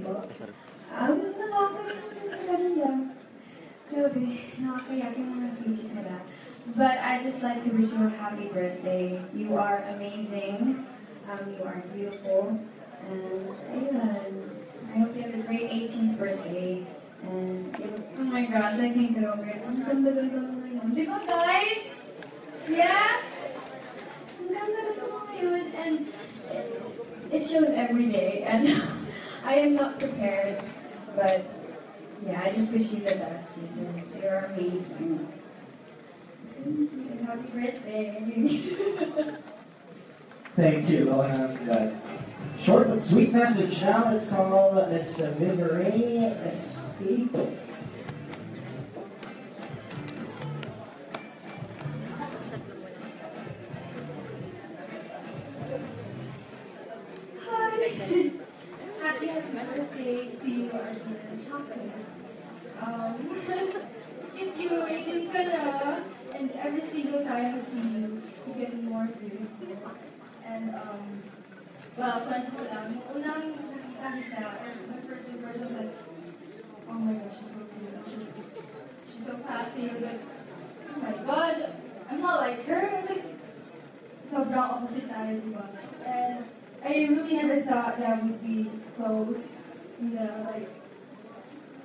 po. Nakakayakin din sa kanila. Grabe, nakakayak yung mga speeches nila. But I just like to wish you a happy birthday. You are amazing. You are beautiful. And ayun, I hope you have a great 18th birthday. And oh my gosh, I can't get over it. Ang ganda-ganda mo ngayon. Di ba guys? Yeah? Ang ganda-ganda mo ngayon. And it shows every day. And I am not prepared. But yeah, I just wish you the best, Kisses. You're amazing. Happy birthday. Thank you, Lohan, for that short but sweet message. Now let's call Miss Viverine Espito. Hi. Happy birthday to you, Arthur Chocolate. If you gonna, and every single time I see you, you get more beautiful. And well, kwento ko lang, nung unang nakita-kita, my first impression was like, oh my gosh, she's so beautiful, she's so classy. I was like, oh my gosh, I'm not like her. I was like, sobrang opposite tayo, diba? And I really never thought that would be close,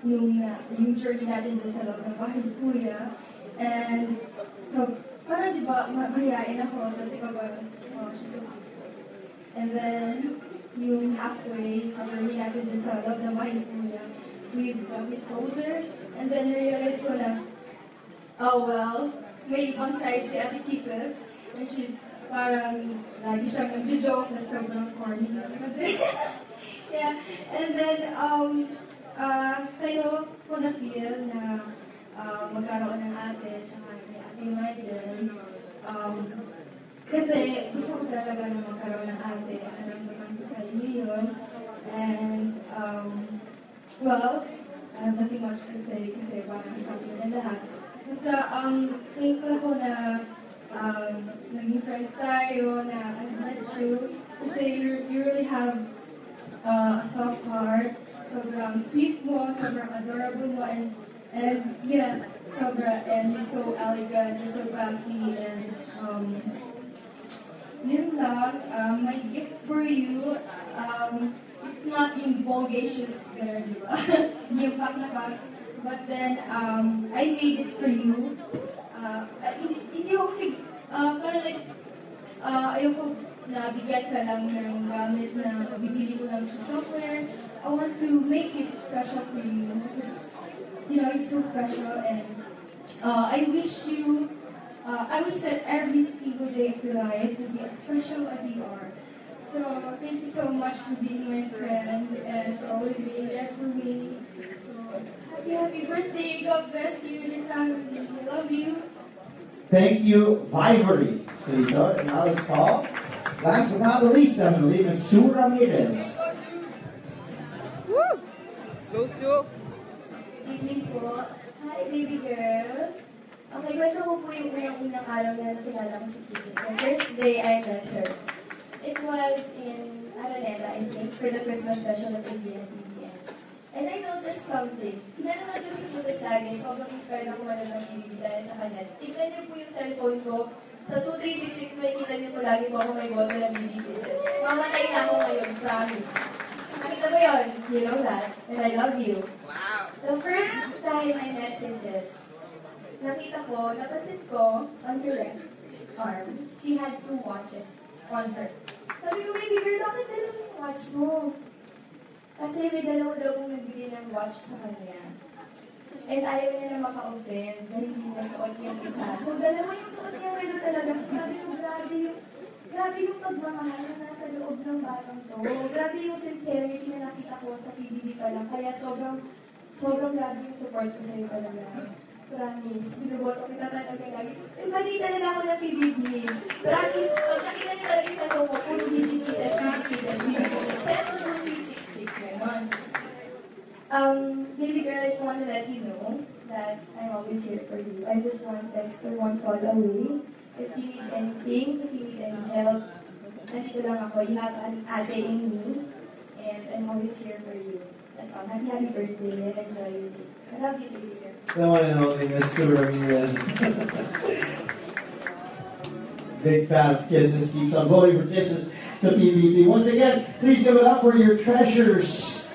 yung journey natin dun sa loob ng bahay ni Kuya. And so, parang diba, mahihain ako, tapos ikaw parang, oh, she's so beautiful. And then, yung halfway sa journey natin dun sa loob ng bahay ni Kuya, we've got it closer. And then, na-realize ko na, oh well, may ibang side si Ate Kisses. And she's parang lagi siyang nag-joke na sobrang corny. Yeah, and then, sa'yo ko na-feel na magkaroon ng ate, tsaka ni Ate Maiden. Kasi gusto ko talaga na magkaroon ng ate. Alam naman ko sa inyo yun. And, well, I have nothing much to say kasi parang sabi na lahat. Basta, thankful ako na naging friends tayo, na I've met you. Kasi you really have a soft heart. Sobrang sweet mo, sobrang adorable mo, and yeah, and you're so elegant, you're so classy, and yun lang, my gift for you, it's not yung bogacious gano'n, di ba? Yung pack na pack, but then, I made it for you. Hindi ako kasi, parang like, ayoko na bigyan ka lang ng gamit na bibili ko lang siya somewhere. I want to make it special for you because, you know, you're so special, and I wish that every single day of your life will be as special as you are. So, thank you so much for being my friend and for always being there for me. So, happy birthday. God bless you and your family. I love you. Thank you, Vivery Espito. And now let's call, last but not the least, definitely, Miss Sue Ramirez. Close you. Evening po. Hi, baby girl. Okay, kwento ko po yung unang araw na nakilala ko si Kisses. The first day I met her. It was in Araneta, I think, for the Christmas special of ABS-CBN. And I noticed something. Pinanood ko si Kisses lagi, sobrang inspired ako manood ng TV dahil sa kanya. Tignan niyo po yung cellphone ko. Sa 2366, may kita niyo po lagi po ako may boto ng BB Kisses. Mamatay na ako ngayon, promise. Nakita mo yun? You know that. And I love you. Wow. The first time I met Kisses, napansin ko, on her left arm, she had 2 watches on her. Sabi ko, baby girl, bakit dalawa yung watch mo? Kasi may dalawa daw kong nagbili ng watch sa kanya. And ayaw niya na maka-offend dahil hindi nasuot yung isa. So, dalawa yung suot niya ngayon talaga. So, sabi ko, grabe yung pagmamahal na nasa loob ng batang to. Grabe yung sincerity na nakita ko sa PBB pa lang. Kaya sobrang grabe yung support ko sa'yo talaga. Promise. Binuboto kita talaga lagi. Yung funny talaga ako ng PBB. Promise. Pag nakita niyo talaga sa ko, puro BB Kisses. Pero 2366, gano'n. Baby girl, I just want to let you know that I'm always here for you. I'm just one text or one call away. If you need anything, if you need any help, nandito lang ako. You have an ate in me, and I'm always here for you. That's all. Happy birthday and enjoy your day. I love you, dear. The one and only Miss Sue Ramirez. Big fan of Kisses. Keeps on voting for Kisses to PBB. Once again, please give it up for your treasures.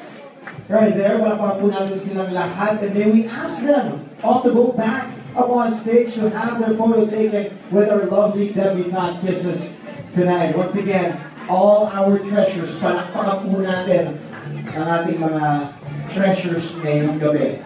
Right there, wala po natin silang lahat. And then we ask them all to go back up on stage to have their photo taken with our lovely debutante Kisses tonight. Once again, all our treasures, palakpakan po natin ang ating mga treasures ngayong gabi.